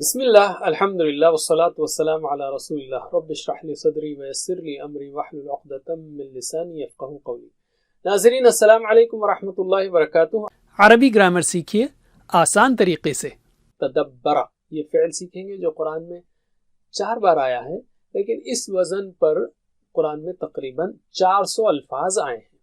بسم اللہ الحمد للہ والصلاة والسلام علی رسول اللہ رب اشرح لی صدری ویسر لی امری واحلل عقدۃ من لسانی یفقہوا قولی۔ ناظرین السلام علیکم ورحمۃ اللہ وبرکاتہ۔ عربی گرامر سیکھیے آسان طریقے سے۔ تدبر، یہ فعل سیکھیں گے جو قرآن میں 4 بار آیا ہے، لیکن اس وزن پر قرآن میں تقریباً 400 الفاظ آئے ہیں،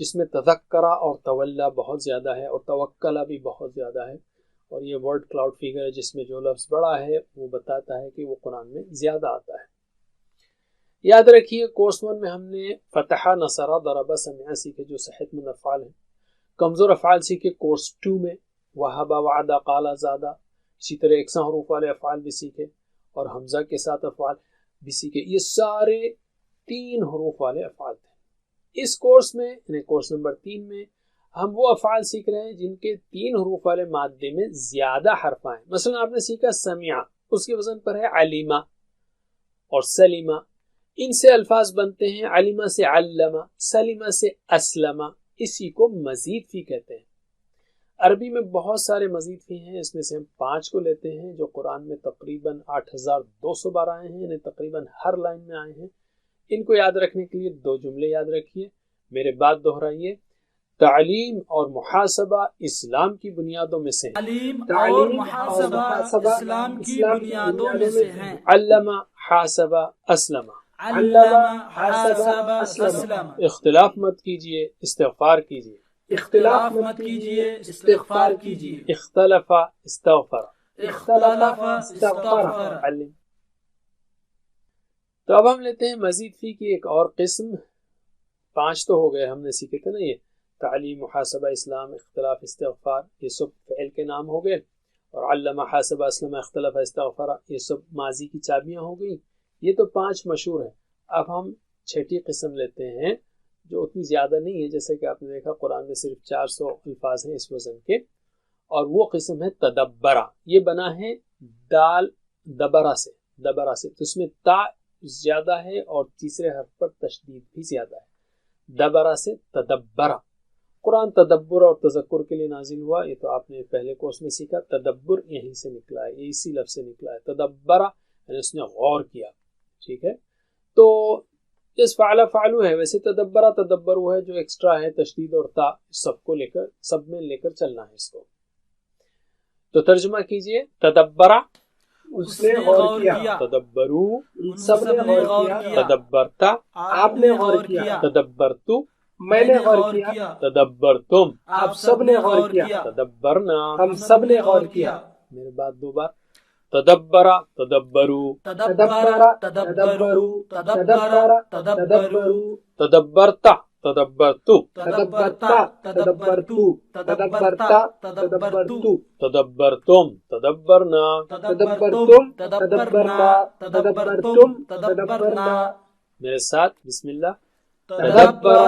جس میں تذکرہ اور تولا بہت زیادہ ہے اور توکلہ بھی بہت زیادہ ہے، اور یہ ورڈ کلاؤڈ فگر ہے جس میں جو لفظ بڑا ہے وہ بتاتا ہے کہ وہ قرآن میں زیادہ آتا ہے۔ یاد رکھیے کورس 1 میں ہم نے فتح، نصر، ضرب، سمع سیکھے جو صحت مند افعال ہیں۔ کمزور افعال سیکھے کورس 2 میں، وہب، وعد، قال، زادہ۔ اسی طرح 100 حروف والے افعال بھی سیکھے اور حمزہ کے ساتھ افعال بھی سیکھے۔ یہ سارے 3 حروف والے افعال تھے۔ اس کورس میں یعنی کورس نمبر 3 میں ہم وہ افعال سیکھ رہے ہیں جن کے 3 حروف والے مادے میں زیادہ حرف آئیں۔ مثلا آپ نے سیکھا سمع، اس کے وزن پر ہے علیمہ اور سلیمہ۔ ان سے الفاظ بنتے ہیں علیمہ سے علمہ، سلیمہ سے اسلمہ، اسی کو مزید فی کہتے ہیں۔ عربی میں بہت سارے مزید فی ہیں، اس میں سے ہم 5 کو لیتے ہیں جو قرآن میں تقریباً 8200 بار آئے ہیں، یعنی تقریباً ہر لائن میں آئے ہیں۔ ان کو یاد رکھنے کے لیے 2 جملے یاد رکھیے، میرے بعد دہرائیے۔ تعلیم اور محاسبہ اسلام کی بنیادوں میں سے ہیں۔ تعلیم اور محاسبہ اسلام کی بنیادوں میں سے ہیں۔ علمہ، حاسبہ، اسلمہ۔ علمہ، حاسبہ، اسلم۔ اختلاف مت کیجیے، استغفار کیجیے۔ اختلاف مت کیجیے، استغفار کیجیے۔ اختلف، استغفر۔ اختلف، استغفر۔ علم۔ تو اب ہم لیتے ہیں مزید فی کی ایک اور قسم۔ 5 تو ہو گئے، ہم نے سیکھے تھے نا، یہ تعلیم، محاسبہ، اسلام، اختلاف، استغفار، یہ سب فعل کے نام ہو گئے، اور علمہ، حاسبہ، اسلم، اختلاف، استغفر، یہ سب ماضی کی چابیاں ہو گئیں۔ یہ تو 5 مشہور ہیں۔ اب ہم 6ٹھی قسم لیتے ہیں جو اتنی زیادہ نہیں ہے، جیسے کہ آپ نے دیکھا قرآن میں صرف 400 الفاظ ہیں اس وزن کے، اور وہ قسم ہے تدبرہ۔ یہ بنا ہے دال دبرہ سے، دبرہ سے، تو اس میں تا زیادہ ہے اور تیسرے حرف پر تشدید بھی زیادہ ہے۔ دبرہ سے تدبرہ۔ قرآن تدبر اور تذکر کے لیے نازل ہوا، یہ تو آپ نے پہلے کورس میں سیکھا۔ تدبر یہیں سے نکلا ہے، یہ اسی لفظ سے نکلا ہے۔ تدبرہ یعنی اس نے غور کیا، ٹھیک ہے۔ تو جس فعل فعلو ہے، ویسے تدبرہ تدبرو ہے جو ایکسٹرا ہے، تشدید اور تا سب کو لے کر، سب میں لے کر چلنا ہے اس کو۔ تو ترجمہ کیجئے، تدبرہ اس نے غور کیا، تدبرو سب نے غور کیا، تدبرتا آپ نے غور کیا، تدبرتو میں نے غور کیا، تدبرتم آپ سب نے غور کیا، تدبرنا ہم سب نے غور کیا۔ میرے بعد 2 بار تدبرا، تدبرو، تدبر، تدبرو، تدبر، تدبرو، تدبرتا، تدبرتو، تدبرتا، تدبرتو، تدبرتا، تدبرتو، تدبرتم، تدبرنا، تدبرتم، تدبرنا، تدبرتم، تدبرنا۔ میرے ساتھ بسم اللہ۔ تدبر،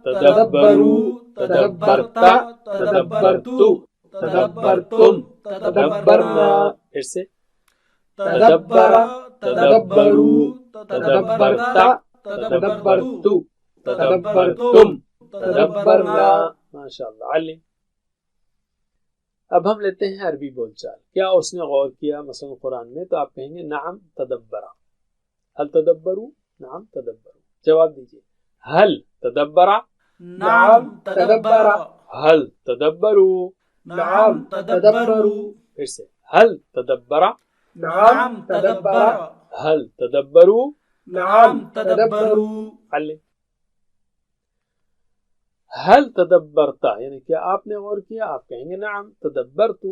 تدبرو، تدبرتا، تدبرتو، تدبرتم، تدبرنا۔ پھر سے تدبر، تدبرو، تدبرتا، تدبرتو، تدبرتم، تدبرنا۔ ماشاءاللہ، علم۔ اب ہم لیتے ہیں عربی بول چال۔ کیا اس نے غور کیا مثلا قرآن میں؟ تو آپ کہیں گے نعم تدبرا۔ هل تدبرو؟ نعم تدبرو۔ جواب دیجئے، هل تدبرا؟ نعم تدبر، هل تدبرو؟ نعم تدبروا، پھر سے هل تدبرا؟ نعم تدبر، هل تدبرو؟ نعم تدبروا۔ علم۔ هل تدبرتا یعنی کیا آپ نے غور کیا؟ آپ کہیں گے نعم تدبرتو۔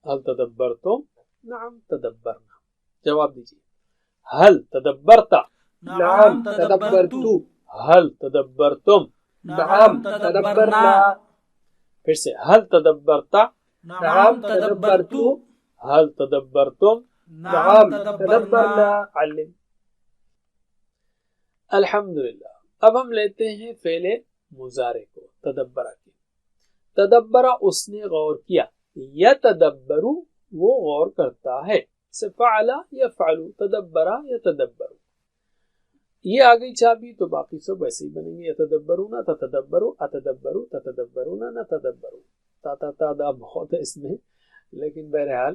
هل تدبرتم؟ نعم تدبرنا۔ جواب دیجیے، هل تدبرتا؟ نعم تدبرتو، هل تدبرتم؟ نعم تدبرنا۔ پھر سے هل تدبرتا؟ نعم تدبرتو، هل تدبرتم؟ نعم تدبرنا۔ علم۔ الحمدللہ۔ اب ہم لیتے ہیں فعل مضارع کو، تدبرہ کی۔ تدبرہ اس نے غور کیا، یتدبرو وہ غور کرتا ہے، سے فعل یفعل، تدبرہ یتدبرو۔ یہ آ گئی چابی، تو باقی سب ویسے ہی بنیں گے، یتدبرون، تتدبرو، اتدبرو، تتدبرون، نتدبرو۔ تا تا تا دا بہت ہے اس میں، لیکن بہرحال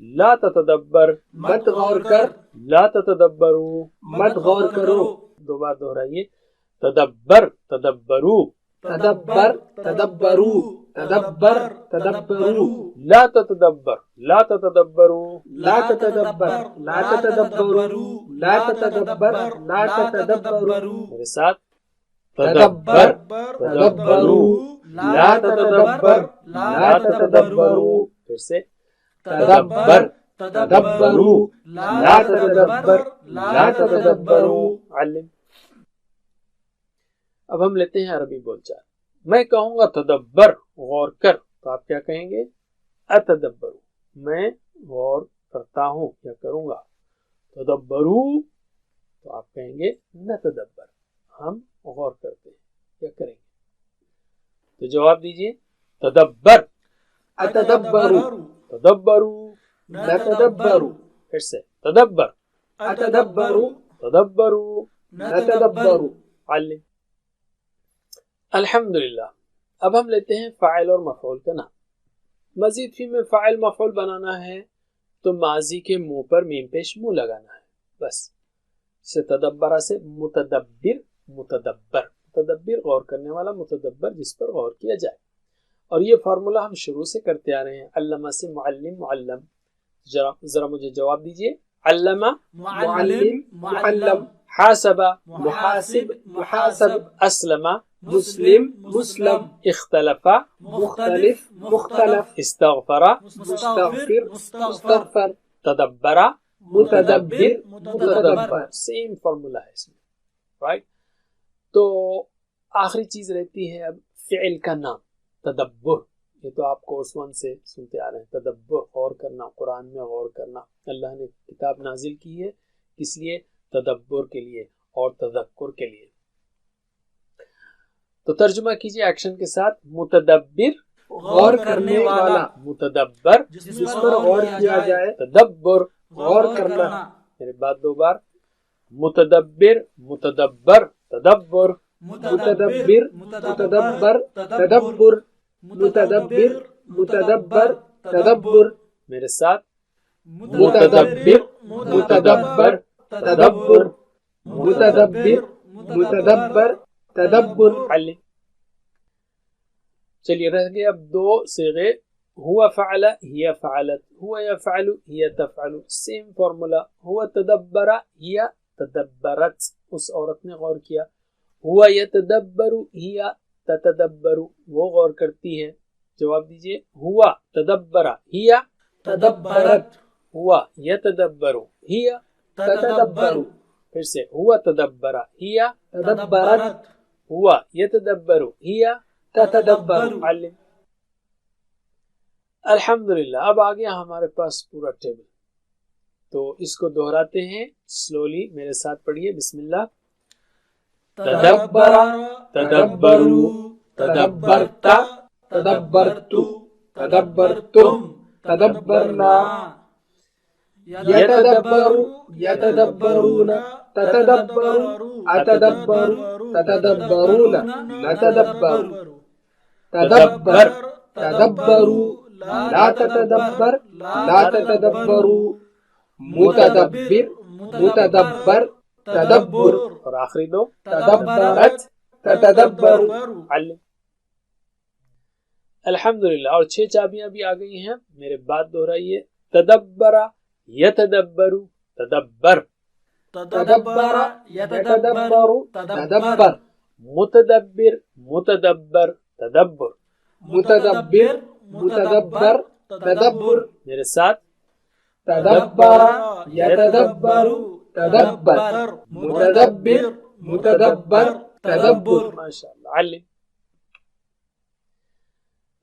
لا تتدبر مت غور کر، لا تتدبروا مت غور کرو، دو بار دہرائیے تدبر تدبروا تدبر تدبرو، تدبر تدبرو، لا تتدبر لا تتدبروا لا تتدبر لا تتدبرو، لا تتدبر لا تتدبرو، میرے ساتھ تدبر تدبروا لا تتدبر لا تتدبروا پھر سے تدبر تدبرو، لا تتدبر لا تتدبرو. علم. اب ہم لیتے ہیں عربی بول چال. میں کہوں گا تدبر غور کر تو آپ کیا کہیں گے؟ اتدبر میں غور کرتا ہوں یا کروں گا. تدبرو تو آپ کہیں گے نتدبر ہم غور کرتے ہیں یا کریں گے. تو جواب دیجئے تدبر اتدبرو، تدبرو نتدبرو، پھر سے تدبر اتدبرو، تدبرو نتدبرو. علم. الحمدللہ. اب ہم لیتے ہیں فاعل اور مفعول کا نام. مزید فی میں فاعل مفعول بنانا ہے تو ماضی کے منہ پر میم پیش منہ لگانا ہے بس. سے تدبرہ سے متدبر، متدبر متدبر غور کرنے والا، متدبر جس پر غور کیا جائے. اور یہ فارمولہ ہم شروع سے کرتے آ رہے ہیں. علامہ سے معلم، معلم. ذرا مجھے جواب دیجئے. علامہ معلم، معلم. حاسب محاسب، محاسب. اسلم مسلم، مسلم. اختلف مختلف، مختلف. استغفر مستغفر، مستغفر. تدبر متدبر، متدبر. سیم فارمولہ ہے اس میں، رائٹ. تو آخری چیز رہتی ہے اب فعل کا نام تدبر. یہ تو آپ کورس 1 سے سنتے آ رہے ہیں. تدبر غور کرنا، قرآن میں غور کرنا. اللہ نے کتاب نازل کی ہے کس لیے؟ تدبر کے لیے اور تذکر کے لیے. تو ترجمہ کیجئے ایکشن کے ساتھ. متدبر غور کرنے والا، متدبر جس پر غور کیا جائے. تدبر غور کرنا. میرے بات دو بار. متدبر، متدبر، تدبر. متدبر، متدبر، تدبر. متدبر، متدبر، تدبر. میرے ساتھ. متدبر، متدبر، تدبر. متدبر، متدبر، تدبر. علم. چلیے رہ گئے اب 2 صیغے. ہوا فعل، ہی فعلت. ہوا یفعل، ہی تفعل. Same formula. ہوا تدبر، ہی تدبرت. اس عورت نے غور کیا. ہوا یتدبر، ہی تتدبر. وہ غور کرتی ہے. جواب دیجئے. ہوا تدبر، ہی تدبرت. ہوا یتدبر، ہی تتدبر. پھر سے. ہوا تدبر، ہی تدبرت. ہوا یتدبر، ہی تتدبر. علم. الحمدللہ. اب آ گیا ہمارے پاس پورا ٹیبل. تو اس کو دہراتے ہیں سلولی. میرے ساتھ پڑھیے. بسم اللہ. تدبر، تدبروا، تدبرت، تدبرت، تدبرتم، تدبرنا. يتدبر، يتدبرون، تتدبر، أتدبر، تتدبرون، نتدبر. تدبر، تدبروا، لا تتدبر، لا تتدبروا. متدبر، متدبر، تدبر. اور آخری دو. تدبرت، تتدبر. علم. الحمدللہ. اور 6 چابیاں بھی آ گئی ہیں. میرے بات دہرائیے. تدبر، یتدبر، تدبر. تدبر، يتدبر، تدبر. متدبر، متدبر، تدبر. متدبر، متدبر، تدبر. میرے ساتھ. تدبر، يتدبر، تدبر. متدبر، متدبر، تدبر. ماشاءاللہ. علم.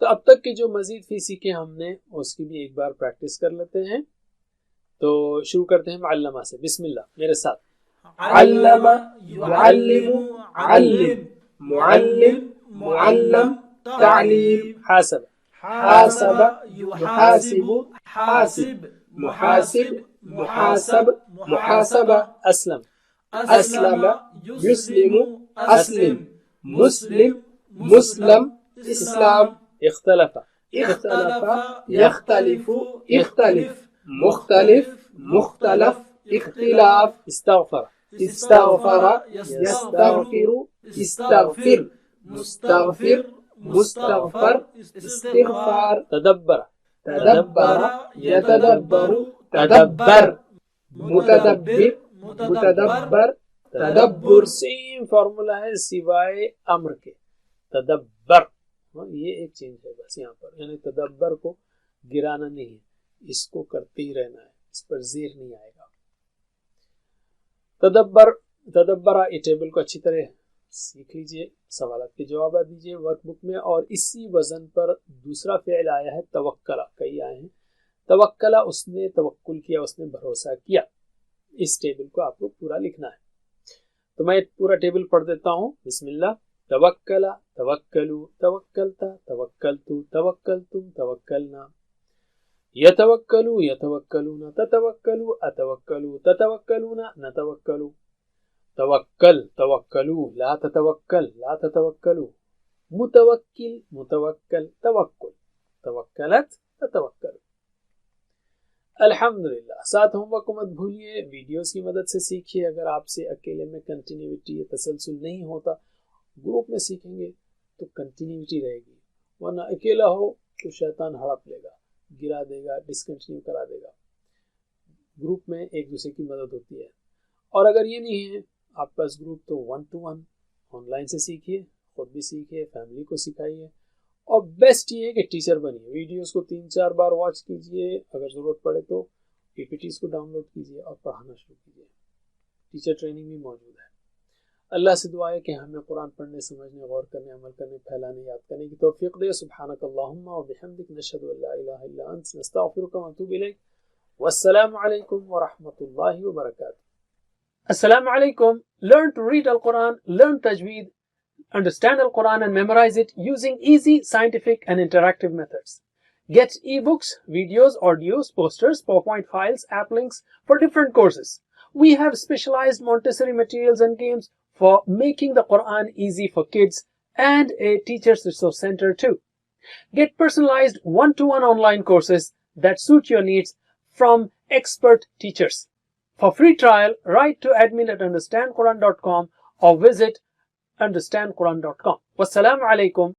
تو اب تک کے جو مزید فی سیکھے ہم نے اس کی بھی ایک بار پریکٹس کر لیتے ہیں. تو شروع کرتے ہیں معلمہ سے. بسم اللہ. میرے ساتھ. علم، يعلم، علم. معلم، معلم، تعلیم. حاسب. حاسب، يحاسب، حاسب. محاسب، محاسب، محاسبة. اسلم. أسلم، يسلم، أسلم. مسلم، مسلم، إسلام. اختلف. اختلف، يختلف، اختلف. مختلف مختلف اختلاف استغفر استغفر يستغفر استغفر مستغفر مستغفر استغفار تدبر تدبر يتدبر تدبر متدبر متدبر تدبر سیم فارمولا ہے سوائے امر کے تدبر. یہ ایک چینج ہے بس یہاں پر, یعنی تدبر کو گرانا نہیں ہے, اس کو کرتے ہی رہنا ہے, اس پر زیر نہیں آئے گا. تدبر یہ ٹیبل کو اچھی طرح سیکھ لیجئے, سوالات کے جوابات دیجئے ورک بک میں. اور اسی وزن پر دوسرا فعل آیا ہے توکلا, کئی آئے ہیں. توکلا اس نے توکل کیا, اس نے بھروسہ کیا. اس ٹیبل کو آپ کو پورا لکھنا ہے. تو میں پورا ٹیبل پڑھ دیتا ہوں. بسم اللہ. توکلا توکلو توکلتا توکلتو توکلتم توکلنا یتوکلو یتوکلون تتوکلو اتوکلو تتوکلون نتوکلو توکل توکلو لا تتوکل لا تتوکلو متوکل متوکل توکل توکلت تتوکل. الحمدللہ. ساتھ ہوم ورک کو مت بھولیے, ویڈیوز کی مدد سے سیکھیے. اگر آپ سے اکیلے میں کنٹینیوٹی یا تسلسل نہیں ہوتا, گروپ میں سیکھیں گے تو کنٹینیوٹی رہے گی, ورنہ اکیلا ہو تو شیطان ہڑپ لے گا, گرا دے گا, ڈسکنٹینیو کرا دے گا. گروپ میں ایک دوسرے کی مدد ہوتی ہے. اور اگر یہ نہیں ہے آپ پاس گروپ, تو 1 to 1 آن لائن سے سیکھیے, خود بھی سیکھیے, فیملی کو سکھائیے. اور بیسٹ یہ ہے کہ ٹیچر بنیے. ویڈیوز کو 3-4 بار واچ کیجئے, اگر ضرورت پڑے تو پی پی ٹیز کو ڈاؤن لوڈ کیجئے اور پڑھانا شروع کیجئے. ٹیچر ٹریننگ بھی موجود ہے. اللہ سے دعا ہے کہ ہمیں قرآن پڑھنے, سمجھنے, غور کرنے, عمل کرنے, پھیلانے, یاد کرنے کی توفیق دے. سبحانک اللہم و بحمدک, نشہد ان لا الہ الا انت, نستغفرک و نتوب الیک. والسلام علیکم ورحمۃ اللہ وبرکاتہ. السلام علیکم. Learn to read Al-Quran, learn tajweed, understand Al-Quran and memorize it using easy, scientific and interactive methods. Get ebooks, videos, audios, posters, PowerPoint files, app links for different courses. We have specialized Montessori materials and games for making the Quran easy for kids and a teacher's resource center too. Get personalized 1-to-1 online courses that suit your needs from expert teachers. For free trial, write to admin@understandquran.com or visit understandquran.com. Wassalamu alaikum